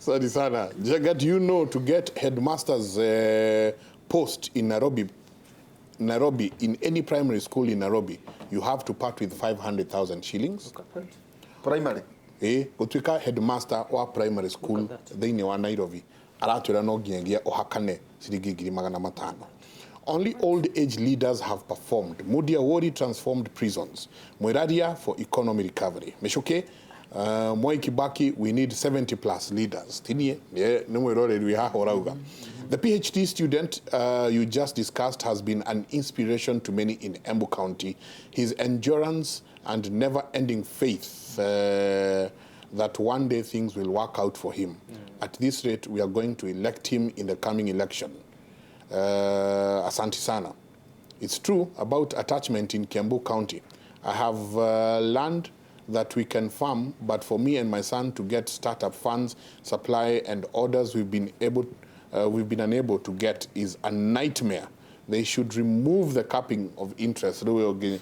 Sorry sana. Jaga, do you know to get headmaster's post in Nairobi, in any primary school in Nairobi, you have to part with 500,000 shillings? Primary? Kutuika headmaster wa primary school thini wa Nairobi. Aratwira no nginya ohakane ciringi 500,000. Only old age leaders have performed. Mudia Wori transformed prisons. Mwiradia for economy recovery. Meshoke, Mwai Kibaki, we need 70 plus leaders. The PhD student you just discussed has been an inspiration to many in Embu County. His endurance and never-ending faith that one day things will work out for him. At this rate, we are going to elect him in the coming election. Asante sana. It's true about attachment in Kiambu County. I have land that we can farm, but for me and my son to get startup funds, supply and orders we've been unable to get is a nightmare. They should remove the capping of interest. The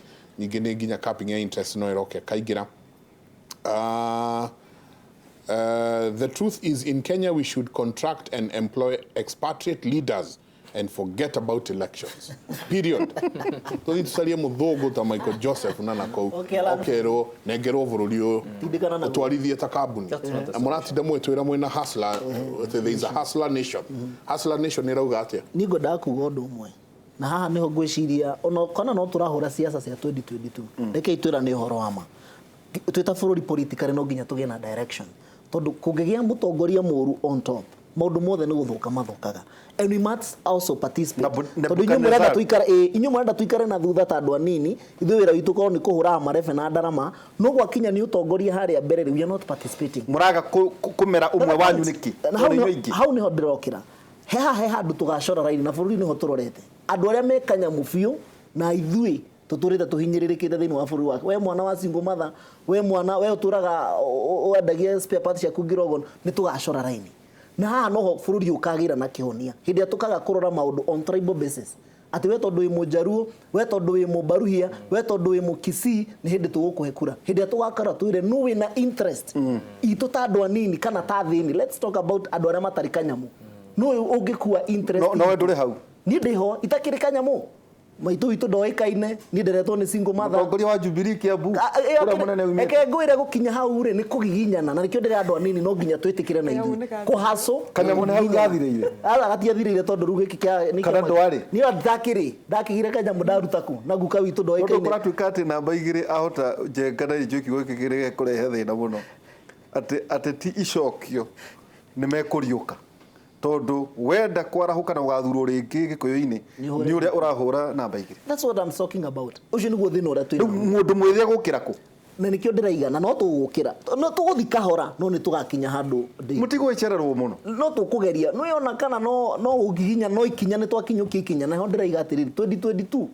truth is, in Kenya, we should contract and employ expatriate leaders and forget about elections. Period. So it's Mudhogo to Michael Joseph Nanako. Okero, Negero Vorio, Tuaridi Takabun. And Monati de Moetuera Mona Hustler. There is a hustler nation. Hustler nation Nerogate. Nigo Daku Godo. Na haha niho gwiciria ono kana no turahura siasa cia 2022 reke itwira ni horo ama twita bururi politically no nginya tugie na direction tondu kungigia mutongoria muru on top maundu mothe ni guthuka mathukaga and we must also participate tondu inyu murenda tuikare na thutha tandu anini ithuĩ wĩra witũ korwo ni kuhura marefe na ndarama no gwakinya ni utongoria haria mbere we are not participating muraga kumera umwe wanyu niki hau niho ndirokira heha handu tugacora raini na bururi niho turorete andu aria mekanya mubiu na ithuĩ tuturite tuhinyiririkite thiini wa bururi wake we mwana wa single mother we mwana we uturaga wendagia spare parts cia kungirogo ni tugacora raini na haha noho bururi ukagira na kihonia hindi atukaga kurora maundu on tribal basis ati we tondu wi mujaruo we tondu wi mubaruhia we tondu wi mukisi ni hindi tugukuhe kura hindi atugakara tuire no we na interest itu tandu anini kana ta thini. Let's talk about andu aria matarikanyamu no ungikuwa interest no we nduri hau ni ndiho itakirikanyamu maitu itu ndoikaine ni nderetwo ni single mother mutongoria wa Jubilee Kiambu ura munene umite eke ngwire gukinya hau ri ni kugiginyana na nikio ndire andu anini no nginya twitikire na ithu kuhaso kana mune hau gathireire gatiathirire tondu rugu iki kia ni kana ndwari ni ndakigire kanya mudarutaku na guka witu ndoikaine tondu kuratuika ati namba igire ahota njenga na ijoki gwikigire kurehe thina muno ati ti icokio ni mekuriuka tondu wenda kwarahuka na ugathurwo ringi gikuyu-ini ni uria urahura namba igire. That's what I'm talking about. Ucio niguo thina uria twi mundu mwithia gukira ku na nikio ndiraiga na no tugukira no tuguthika hora no ni tugakinya handu mutigo icererwo muno no tukugeria no yona kana no ugiginya no ikinya ni twakinyukia ikinya na ho ndiraiga atiriri 2022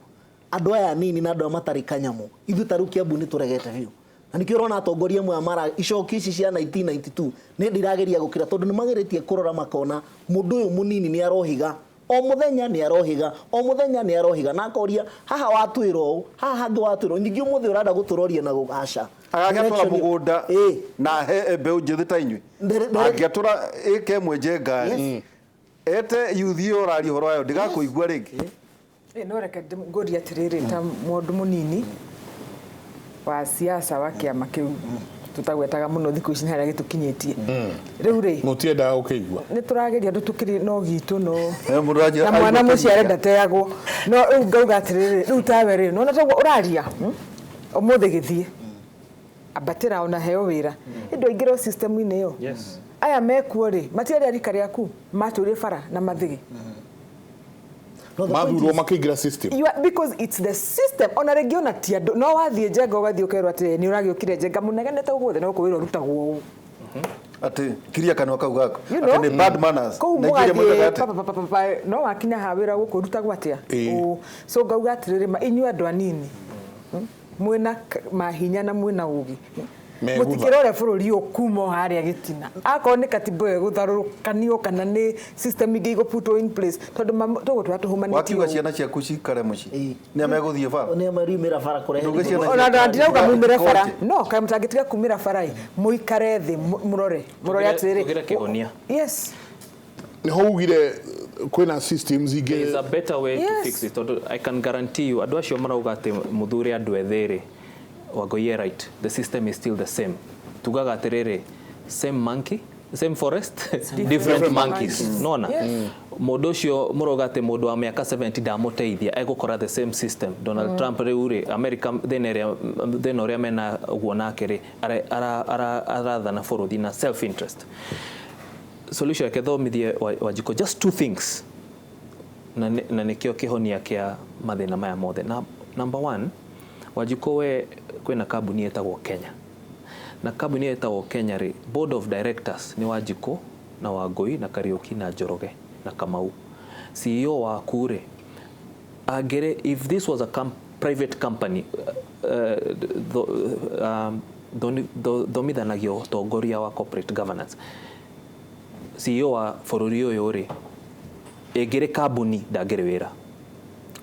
andu aya nini na andu matarikanyamu ithu taru Kiambu ni turegete biu na nikio rona atongoria mwe amara icoki ici cia 1992 ni ndirageria gukira tondu ni mageretie kurora makona mundu uyu munini ni arohiga o muthenya ni arohiga o muthenya ni arohiga na akoria haha watwiro haha hangi watwiro nyingi umuthi uranda guturoria na gugasha agagatwara mugunda na he mbeu njithi ta inyui angiatura eke mwe njenga ete yuthi urari horo ayo ndigakuigua ringi no reke ngoria tiriri ta mundu munini wa siasa wa kiama kiu tutagwetaga muno thiku ici haria gitukinyitie riu ri mutienda ukigwa ni turageria ndutukiri no gitu no na mwana muciare ndateagwo no riu ngauga atiriri riu tawe ri no natagwo uraria umuthi githie abatira ona heo wira indo ingiro system ine yo aya mekuo ri matiari arika riaku maturi bara na mathigi madhuru makigira system because it's the system ona regiona tia no wathie jenga ugathie ukerwa ati ni uragiukire jenga munegenete uguothe no kuwira rutagwo ati kiria kanwa kau gako ati ni bad manners Nigeria mwe ati no wakinya ha wira guku rutagwo atia so ngauga atiriri ma inyu andu anini mwina mahinya na mwina ugi mutikirore bururi ukumo haria gitina akon ni katibo egutharukanio kana ni system ingi go put in place tondu tugutwa tuhumanitio wakiuga ciana ciaku cikare muci ni ameguthie bara ni amariumira bara kurehe ona ndirauga mumire bara no kai mutangitiga kumira bara muikare thi murore atiriri kihonia yes ni hougire kwina systems ige there is a better way to fix it. I can guarantee you andu acio marauga ati muthuri andu ethiri wagoye right the system is still the same tugaga atiriri same monkey same forest different monkeys nona mundu ucio muroga ati mundu wa miaka 70 ndamuteithia egukora the same system Donald Trump riuri America thena uria mena uguo nake ri arathana bururi na self interest solution yake thomithie Wanjiko just two things na nikio kihonia kia mathina maya mothe na number 1 Wanjiko we kwina kambuni etagwo Kenya na kambuni etagwo Kenya ri board of directors ni Wanjiko na Wangui na Kariuki na Njoroge na Kamau CEO wa kure agere if this was a private company domithanagio utongoria wa corporate governance CEO wa bururi uyu ri egere kambuni ndagere wira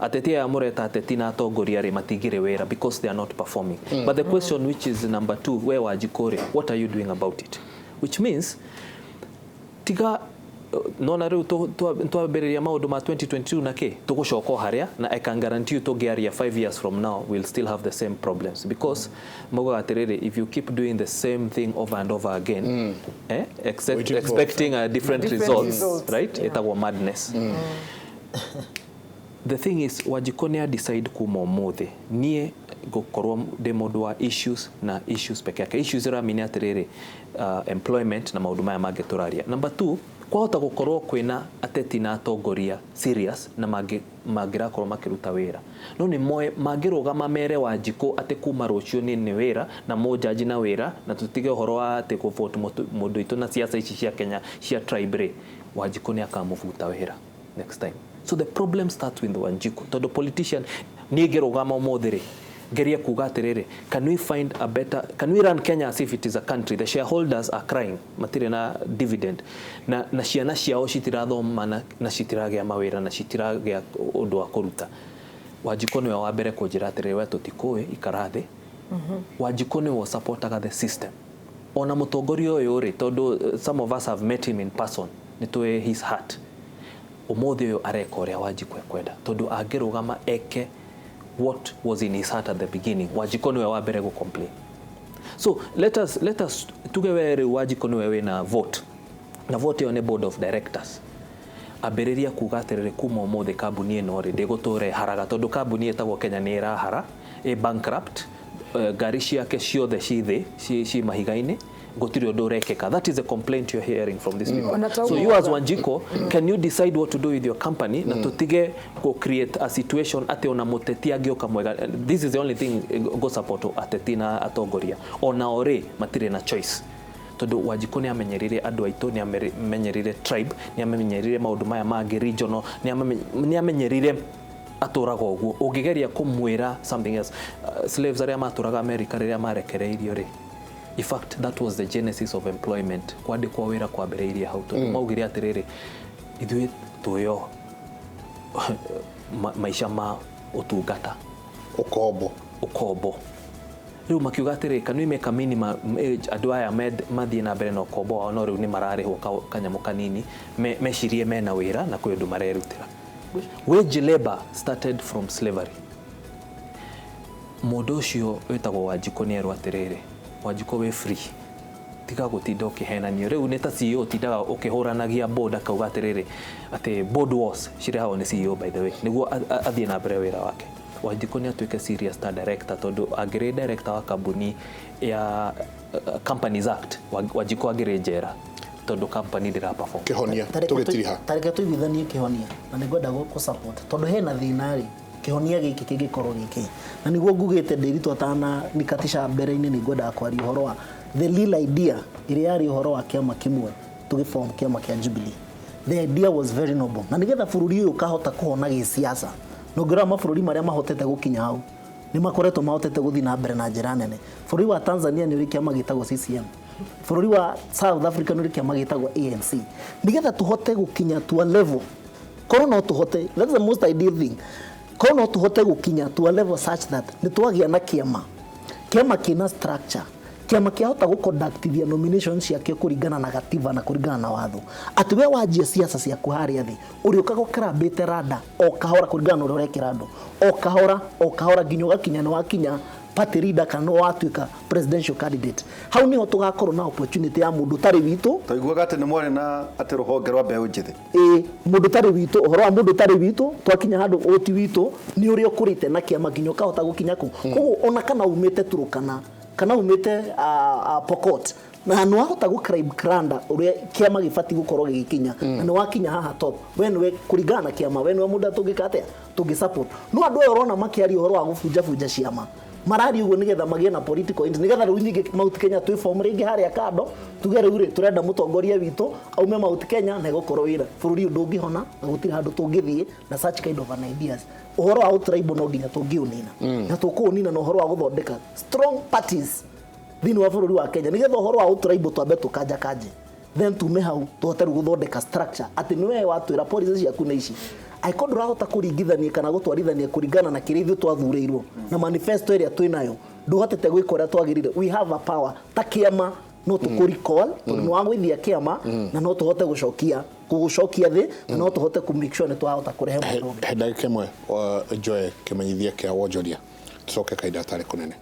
ateti ya mureta ateti na atongoria ri matigire wira because they are not performing but the question which is number 2 where Wanjiko ri what are you doing about it which means tiga nona riu twambiriria maundu ma 2022 na ke tugucoka haria na I can guarantee you togiaria 5 years from now we'll still have the same problems because mogo atiriri if you keep doing the same thing over and over again expecting a different results right etagwo madness the thing is Wanjiko ni decide kuma umuthi nie gukorwo de mundu wa issues na issues peke yake issues ramini atiriri employment na maundu maya mangeturaria number 2 kwahota gukorwo kwina ateti na atongoria serious na magirakorwo makiruta wira no ni moe magirugama mere Wanjiko ate kuma rucio ni wira na mojaji na wira na tutige uhoro wa ate ku vote mundu itu na siasa ici cia Kenya cia tribe Wanjiko ni akamuvuta wira next time so the problem starts with Wanjiko todo politician ni girugama umuthiri geria kuga atiriri can we run Kenya as if it is a country the shareholders are crying matire na dividend na ciana ciao citirathoma na citiragia mawira na citiragia undu wa kuruta Wanjiko niwe wa mbere kunjira atiriri we tutikui ikarathi Wanjiko niwe supportaga the system ona mutongoria uyu ri tondu some of us have met him in person nitwe his heart umuthi uyu areka uria Wanjiko ekwenda tondu angirugama eke what was in his heart at the beginning Wanjiko niwe wa mbere go complain so let us tugewere Wanjiko niwe na vote on board of directors aberiria kuga atiriri kuma umuthi kambuni ino ri ndigutore haraga tondu kambuni etagwo Kenya ni irahara bankrupt gari ciake ciothe ci mahigaini gutiri undu urekeka that is a complaint you're hearing from these people so you as Wanjiko can you decide what to do with your company na tutige go create a situation ate ona muteti agioka mwega this is the only thing go support ateti na atongoria ona ore matire na choice tondu Wanjiko ni amenyerire andu aitu ni amenyerire tribe ni amenyerire maundu maya magi regional ni amenyerire aturaga uguo ungigeria kumwira something else slaves aria maturaga America riria marekereirio ri in fact that was the genesis of employment kwandikwa wira kwambiriirie hau tondu maugire atiriri ithui tuyo maisha ma utungata ukombo riu makiuga atiri can we make a minimum age andu aya mathie na mbere na ukombo wao no riu ni mararihwo kanyamu kanini meshirie mena wira na kwi andu marerutira wage labor started from slavery mundu ucio wetagwo Wanjiko ni erwa atiriri Wanjiko we free tiga gutinda ukihenanio riu ni ta CEO tindaga ukihuranagia board akauga atiriri ati board wars shiraho ni CEO by the way niguo athie na mbere wira wake Wanjiko ni atuike serious ta director tondu agire director wa kambuni ya Companies Act Wanjiko agire njera tondu company ndira perform kihonia tugitiriha tareke tuithanie kihonia na nigwenda go support tondu hena thina ri kihonia giki kingikorwo giki na niguo ngugite ndirito atana nikatisha mbere-ini nigwenda kwaria uhoro wa the real idea iri yari uhoro wa kiama kimwe tugiform kiama kia Jubilee the idea was very noble na nigetha bururi uyu kahota kuhona gi siasa no ngira mabũrũri maria mahotete gukinya hau ni makoretwo mahotete guthi na mbere na njira nene. Bũrũri wa Tanzania ni uri kiama gitagwo CCM, bũrũri wa South Africa ni uri kiama gitagwo ANC. Nigetha tuhote gukinya to a level, korwo no tuhote, that's the most ideal thing, korwo no tuhote gukinya to a level such that ni twagia na kiama kina structure, kiama kiahota guconductithia nominations ciake kuringana na gatiba na kuringana na watho. Ati we wajia siasa cia kuharia thi uri ukagokera mbite rada o kahora kuringana na uri urekira andu o kahora nginya ugakinya no wakinya party leader kana watuika presidential candidate. Hau niho tugakorwo na opportunity ya mundu tari witu taiguaga ati ni mwari na ati ruhonge rwa mbeũ njithi mundu tari witu uhoro wa mundu tari witu twakinya handu oti witu ni uri ukurite na kiama nginya kahota gukinya ku koguo ona kana umite Turukana kana umite Pokot na no ahota gucribe granda uria kiama gifati gukorwo gikinya na no wakinya haha top we niwe kuringana kiama we niwe mundu tungikate tungisupport no andu orona makiari uhoro wa gufunja ciama marari uguo nigetha magie na political interest nigetha riu nyingi Mount Kenya twi form ringi haria kando tugere ure turenda mutongoria witu aume Mount Kenya na gukorwo wira bururi ndungihona na gutiri handu tungithie na such kind of an ideas uhoro wa tribal no nginya tungiunina na tukunina na uhoro wa guthondeka strong parties thini wa bururi wa Kenya nigetha uhoro wa tribal twambe tukanja then tume hau tuhote guthondeka structure ati niwe watwira policies yaku na ici aiko ndurahota kuringithania kana gutwarithania kuringana na kirithu twathureirwo na manifesto area twinayo nduhotete gwikora twagirire. We have a power ta kiama no tukuricall no wagwithia kiama na no tuhote gucokia thi na no tuhote ku make sure ni twahota kurehe mundu ndagika imwe Joe kimenyithia kia wonjoria tucoke kaida tare kunene.